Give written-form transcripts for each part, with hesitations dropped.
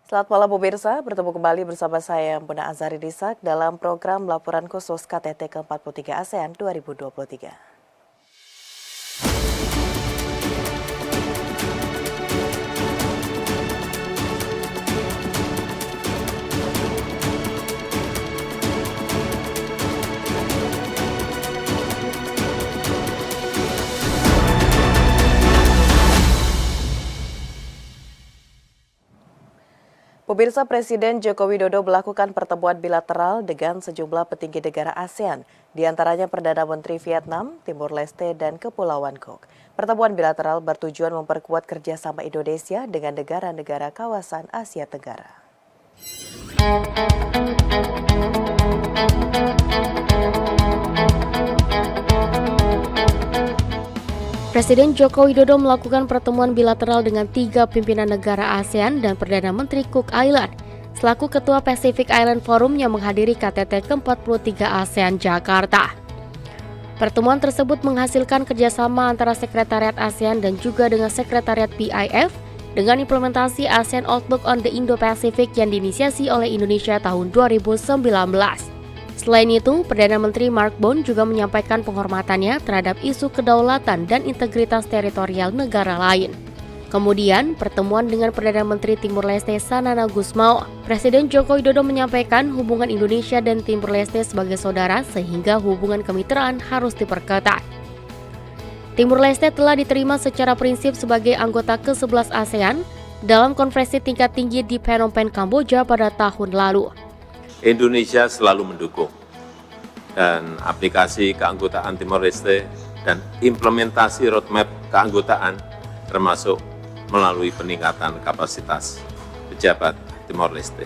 Selamat malam pemirsa, bertemu kembali bersama saya Muna Azari Disak dalam program Laporan Khusus KTT ke-43 ASEAN 2023. Pemirsa, Presiden Joko Widodo melakukan pertemuan bilateral dengan sejumlah petinggi negara ASEAN, di antaranya Perdana Menteri Vietnam, Timur Leste, dan Kepulauan Cook. Pertemuan bilateral bertujuan memperkuat kerjasama Indonesia dengan negara-negara kawasan Asia Tenggara. Presiden Joko Widodo melakukan pertemuan bilateral dengan 3 pimpinan negara ASEAN dan Perdana Menteri Cook Island selaku Ketua Pacific Island Forum yang menghadiri KTT ke-43 ASEAN Jakarta. Pertemuan tersebut menghasilkan kerjasama antara Sekretariat ASEAN dan juga dengan Sekretariat PIF dengan implementasi ASEAN Outlook on the Indo-Pacific yang diinisiasi oleh Indonesia tahun 2019. Selain itu, Perdana Menteri Mark Bond juga menyampaikan penghormatannya terhadap isu kedaulatan dan integritas teritorial negara lain. Kemudian, pertemuan dengan Perdana Menteri Timur Leste Sanana Gusmao, Presiden Joko Widodo menyampaikan hubungan Indonesia dan Timur Leste sebagai saudara sehingga hubungan kemitraan harus diperketat. Timur Leste telah diterima secara prinsip sebagai anggota ke-11 ASEAN dalam konferensi tingkat tinggi di Phnom Penh, Kamboja pada tahun lalu. Indonesia selalu mendukung dan aplikasi keanggotaan Timor Leste dan implementasi roadmap keanggotaan termasuk melalui peningkatan kapasitas pejabat Timor Leste.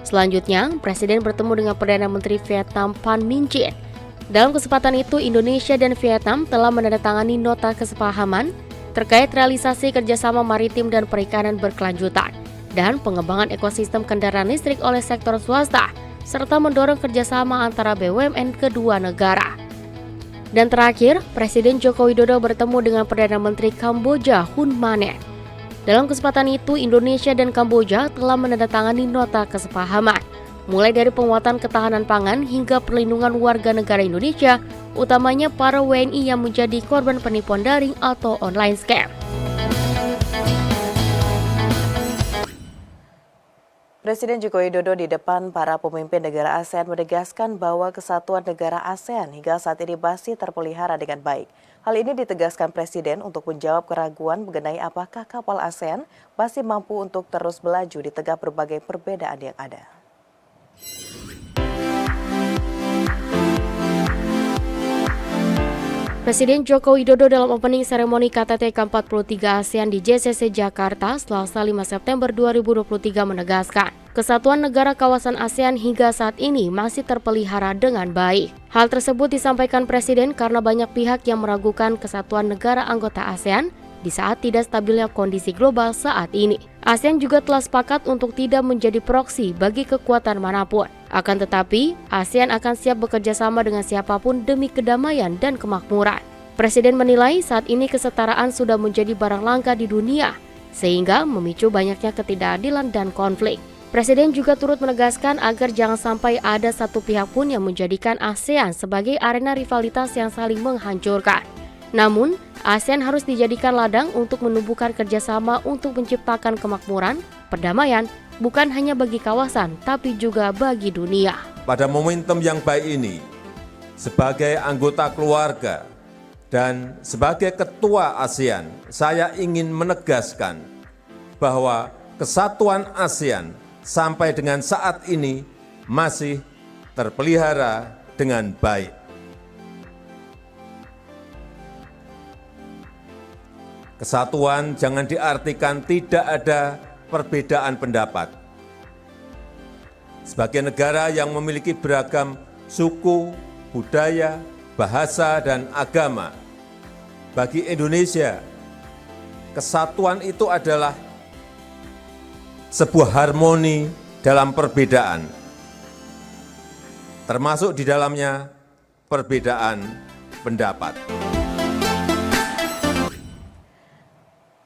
Selanjutnya, Presiden bertemu dengan Perdana Menteri Vietnam Pham Minh Chinh. Dalam kesempatan itu, Indonesia dan Vietnam telah menandatangani nota kesepahaman terkait realisasi kerjasama maritim dan perikanan berkelanjutan dan pengembangan ekosistem kendaraan listrik oleh sektor swasta, serta mendorong kerjasama antara BUMN kedua negara. Dan terakhir, Presiden Joko Widodo bertemu dengan Perdana Menteri Kamboja Hun Manet. Dalam kesempatan itu, Indonesia dan Kamboja telah menandatangani nota kesepahaman, mulai dari penguatan ketahanan pangan hingga perlindungan warga negara Indonesia, utamanya para WNI yang menjadi korban penipuan daring atau online scam. Presiden Joko Widodo di depan para pemimpin negara ASEAN menegaskan bahwa kesatuan negara ASEAN hingga saat ini masih terpelihara dengan baik. Hal ini ditegaskan Presiden untuk menjawab keraguan mengenai apakah kapal ASEAN masih mampu untuk terus melaju di tengah berbagai perbedaan yang ada. Presiden Joko Widodo dalam opening seremoni KTT ke-43 ASEAN di JCC Jakarta Selasa 5 September 2023 menegaskan, kesatuan negara kawasan ASEAN hingga saat ini masih terpelihara dengan baik. Hal tersebut disampaikan Presiden karena banyak pihak yang meragukan kesatuan negara anggota ASEAN di saat tidak stabilnya kondisi global saat ini. ASEAN juga telah sepakat untuk tidak menjadi proksi bagi kekuatan manapun. Akan tetapi, ASEAN akan siap bekerja sama dengan siapapun demi kedamaian dan kemakmuran. Presiden menilai saat ini kesetaraan sudah menjadi barang langka di dunia, sehingga memicu banyaknya ketidakadilan dan konflik. Presiden juga turut menegaskan agar jangan sampai ada satu pihak pun yang menjadikan ASEAN sebagai arena rivalitas yang saling menghancurkan. Namun, ASEAN harus dijadikan ladang untuk menumbuhkan kerjasama untuk menciptakan kemakmuran, perdamaian, bukan hanya bagi kawasan, tapi juga bagi dunia. Pada momentum yang baik ini, sebagai anggota keluarga dan sebagai ketua ASEAN, saya ingin menegaskan bahwa kesatuan ASEAN sampai dengan saat ini masih terpelihara dengan baik. Kesatuan jangan diartikan tidak ada perbedaan pendapat. Sebagai negara yang memiliki beragam suku, budaya, bahasa, dan agama, bagi Indonesia, kesatuan itu adalah sebuah harmoni dalam perbedaan, termasuk di dalamnya perbedaan pendapat.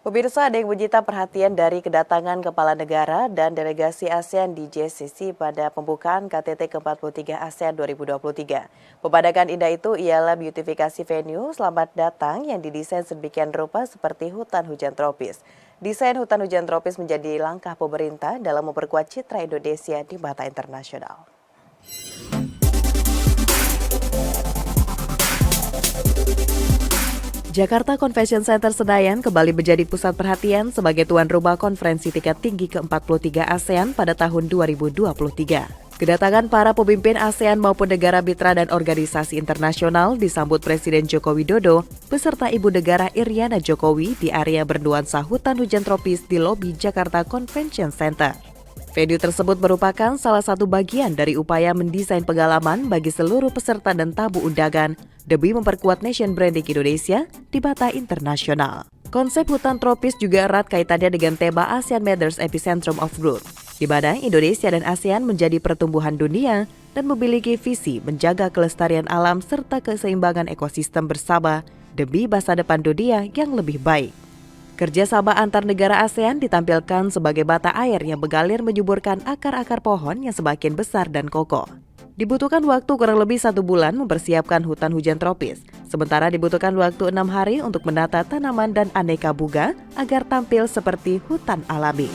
Pemirsa, ada yang menyita perhatian dari kedatangan kepala negara dan delegasi ASEAN di JCC pada pembukaan KTT ke-43 ASEAN 2023. Pemandangan indah itu ialah beautifikasi venue Selamat Datang yang didesain sedemikian rupa seperti hutan hujan tropis. Desain hutan hujan tropis menjadi langkah pemerintah dalam memperkuat citra Indonesia di mata internasional. Jakarta Convention Center Senayan kembali menjadi pusat perhatian sebagai tuan rumah konferensi tingkat tinggi ke-43 ASEAN pada tahun 2023. Kedatangan para pemimpin ASEAN maupun negara mitra dan organisasi internasional disambut Presiden Joko Widodo beserta Ibu Negara Iriana Jokowi di area bernuansa hutan hujan tropis di lobi Jakarta Convention Center. Venue tersebut merupakan salah satu bagian dari upaya mendesain pengalaman bagi seluruh peserta dan tamu undangan demi memperkuat nation branding Indonesia di mata internasional. Konsep hutan tropis juga erat kaitannya dengan tema ASEAN Matters Epicentrum of Growth, di mana Indonesia dan ASEAN menjadi pertumbuhan dunia dan memiliki visi menjaga kelestarian alam serta keseimbangan ekosistem bersama demi masa depan dunia yang lebih baik. Kerjasama antar negara ASEAN ditampilkan sebagai mata air yang mengalir menyuburkan akar-akar pohon yang semakin besar dan kokoh. Dibutuhkan waktu kurang lebih 1 bulan mempersiapkan hutan hujan tropis, sementara dibutuhkan waktu 6 hari untuk menata tanaman dan aneka bunga agar tampil seperti hutan alami.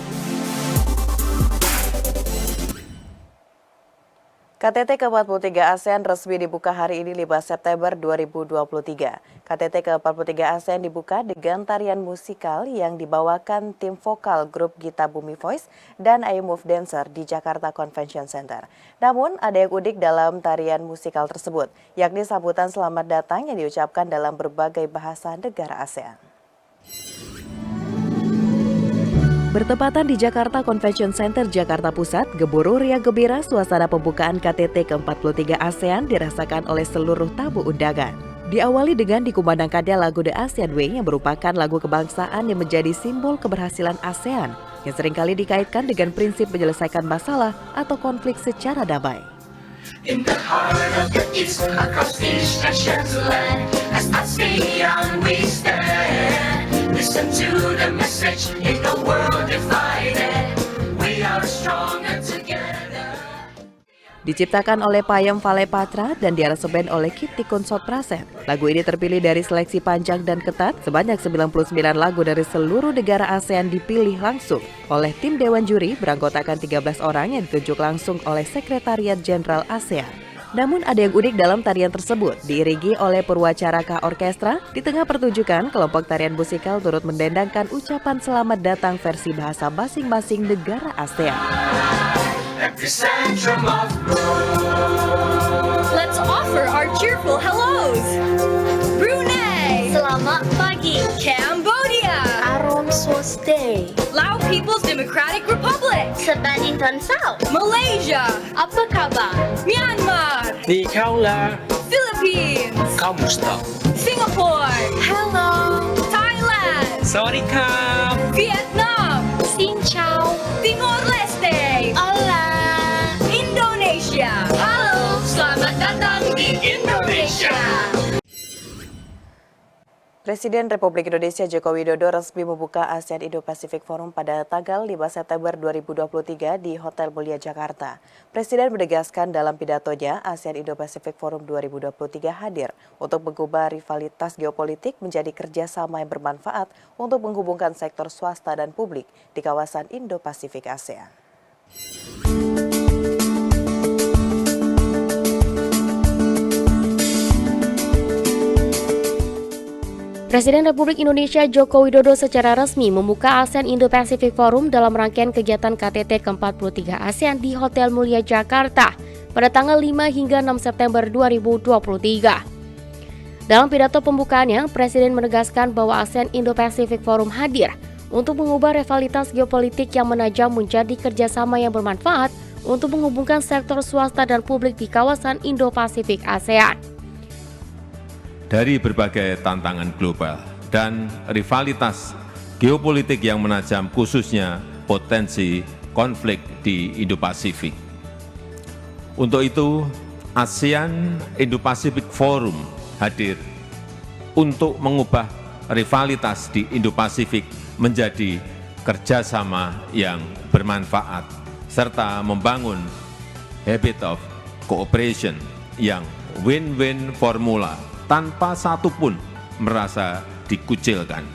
KTT ke-43 ASEAN resmi dibuka hari ini 5 September 2023. KTT ke-43 ASEAN dibuka dengan tarian musikal yang dibawakan tim vokal grup Gita Bumi Voice dan I Move Dancer di Jakarta Convention Center. Namun ada yang unik dalam tarian musikal tersebut, yakni sambutan selamat datang yang diucapkan dalam berbagai bahasa negara ASEAN. Bertepatan di Jakarta Convention Center, Jakarta Pusat, gemuruh riang gembira suasana pembukaan KTT ke-43 ASEAN dirasakan oleh seluruh tamu undangan. Diawali dengan dikumandangkannya lagu The ASEAN Way yang merupakan lagu kebangsaan yang menjadi simbol keberhasilan ASEAN yang seringkali dikaitkan dengan prinsip menyelesaikan masalah atau konflik secara damai. In the heart of the East, across each nation's land, as ASEAN we stand. Listen to the message in the world divided. We are stronger together. Diciptakan oleh Payam Valepatra dan diaransemen oleh Kitty Konsot Praset. Lagu ini terpilih dari seleksi panjang dan ketat, sebanyak 99 lagu dari seluruh negara ASEAN dipilih langsung oleh tim Dewan Juri beranggotakan 13 orang yang ditunjuk langsung oleh Sekretariat Jenderal ASEAN. Namun ada yang unik dalam tarian tersebut, diiringi oleh Purwacaraka Orkestra. Di tengah pertunjukan, kelompok tarian musikal turut mendendangkan ucapan selamat datang versi bahasa masing-masing negara ASEAN. Let's offer our cheerful hellos. Brunei, selamat pagi. Cambodia, Arom Swaste, Lao People's Democratic Republic. Sebaning Tan Sao, Malaysia, apa kabar? Myanmar, 你好啦， Philippines, kamusta? Singapore, Hello, Thailand, สวัสดีครับ Vietnam, Xin chào, Timor-Leste, Hola, Indonesia. Halo, selamat datang di Indonesia. Presiden Republik Indonesia Joko Widodo resmi membuka ASEAN Indo-Pacific Forum pada tanggal 5 September 2023 di Hotel Mulia Jakarta. Presiden menegaskan dalam pidatonya ASEAN Indo-Pacific Forum 2023 hadir untuk mengubah rivalitas geopolitik menjadi kerjasama yang bermanfaat untuk menghubungkan sektor swasta dan publik di kawasan Indo-Pasifik ASEAN. Presiden Republik Indonesia Joko Widodo secara resmi membuka ASEAN Indo-Pacific Forum dalam rangkaian kegiatan KTT ke-43 ASEAN di Hotel Mulia Jakarta pada tanggal 5 hingga 6 September 2023. Dalam pidato pembukaannya, Presiden menegaskan bahwa ASEAN Indo-Pacific Forum hadir untuk mengubah rivalitas geopolitik yang menajam menjadi kerjasama yang bermanfaat untuk menghubungkan sektor swasta dan publik di kawasan Indo-Pasifik ASEAN. Dari berbagai tantangan global dan rivalitas geopolitik yang menajam, khususnya potensi konflik di Indo-Pasifik. Untuk itu, ASEAN Indo-Pacific Forum hadir untuk mengubah rivalitas di Indo-Pasifik menjadi kerjasama yang bermanfaat, serta membangun habit of cooperation yang win-win formula tanpa satupun merasa dikucilkan.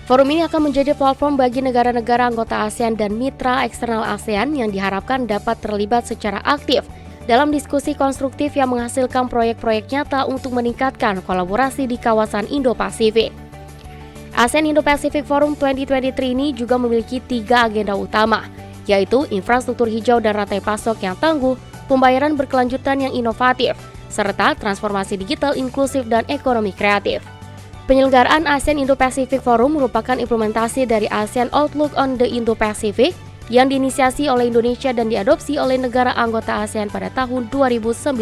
Forum ini akan menjadi platform bagi negara-negara anggota ASEAN dan mitra eksternal ASEAN yang diharapkan dapat terlibat secara aktif dalam diskusi konstruktif yang menghasilkan proyek-proyek nyata untuk meningkatkan kolaborasi di kawasan Indo-Pasifik. ASEAN Indo-Pacific Forum 2023 ini juga memiliki 3 agenda utama, yaitu infrastruktur hijau dan rantai pasok yang tangguh, pembayaran berkelanjutan yang inovatif, serta transformasi digital inklusif dan ekonomi kreatif. Penyelenggaraan ASEAN Indo-Pacific Forum merupakan implementasi dari ASEAN Outlook on the Indo-Pacific yang diinisiasi oleh Indonesia dan diadopsi oleh negara anggota ASEAN pada tahun 2019.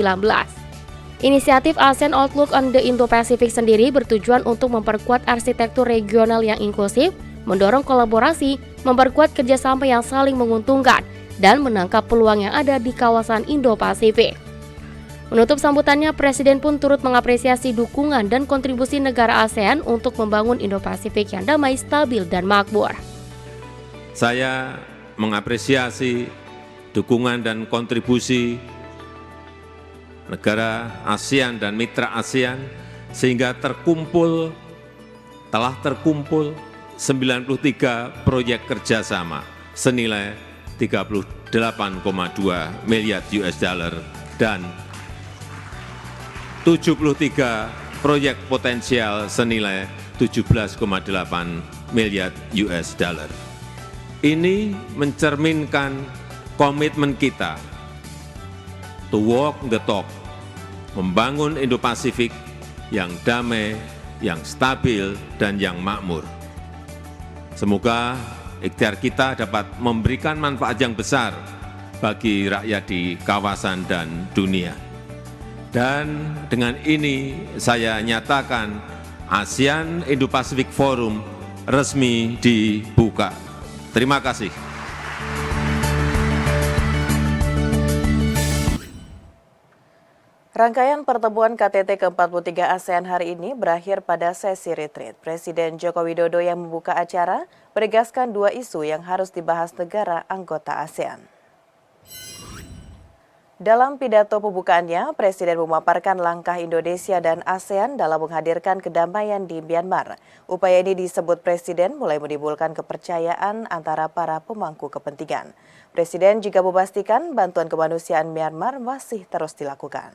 Inisiatif ASEAN Outlook on the Indo-Pacific sendiri bertujuan untuk memperkuat arsitektur regional yang inklusif, mendorong kolaborasi, memperkuat kerjasama yang saling menguntungkan, dan menangkap peluang yang ada di kawasan Indo-Pasifik. Menutup sambutannya, Presiden pun turut mengapresiasi dukungan dan kontribusi negara ASEAN untuk membangun Indo-Pasifik yang damai, stabil, dan makmur. Saya mengapresiasi dukungan dan kontribusi negara ASEAN dan mitra ASEAN sehingga telah terkumpul 93 proyek kerjasama senilai 38,2 miliar US dollar dan 73 proyek potensial senilai 17,8 miliar US dollar. Ini mencerminkan komitmen kita to walk the talk, membangun Indo-Pasifik yang damai, yang stabil, dan yang makmur. Semoga ikhtiar kita dapat memberikan manfaat yang besar bagi rakyat di kawasan dan dunia. Dan dengan ini saya nyatakan ASEAN Indo-Pacific Forum resmi dibuka. Terima kasih. Rangkaian pertemuan KTT ke-43 ASEAN hari ini berakhir pada sesi retreat. Presiden Joko Widodo yang membuka acara menegaskan 2 isu yang harus dibahas negara anggota ASEAN. Dalam pidato pembukaannya, Presiden memaparkan langkah Indonesia dan ASEAN dalam menghadirkan kedamaian di Myanmar. Upaya ini disebut Presiden mulai menimbulkan kepercayaan antara para pemangku kepentingan. Presiden juga memastikan bantuan kemanusiaan Myanmar masih terus dilakukan.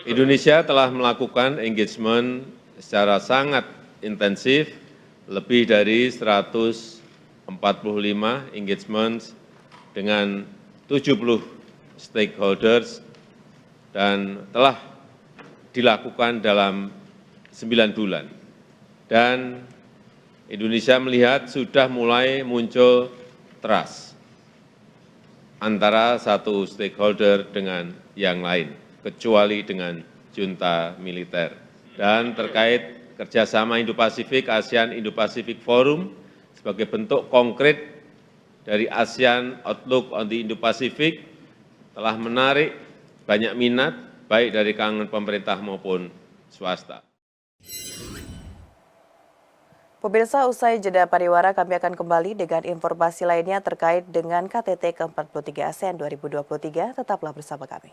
Indonesia telah melakukan engagement secara sangat intensif, lebih dari 145 engagement dengan 70 stakeholders dan telah dilakukan dalam 9 bulan. Dan Indonesia melihat sudah mulai muncul trust antara satu stakeholder dengan yang lain, kecuali dengan junta militer. Dan terkait kerjasama Indo-Pasifik, ASEAN Indo-Pacific Forum sebagai bentuk konkret dari ASEAN Outlook on the Indo-Pacific telah menarik banyak minat baik dari kalangan pemerintah maupun swasta. Pemirsa, usai jeda pariwara kami akan kembali dengan informasi lainnya terkait dengan KTT ke-43 ASEAN 2023. Tetaplah bersama kami.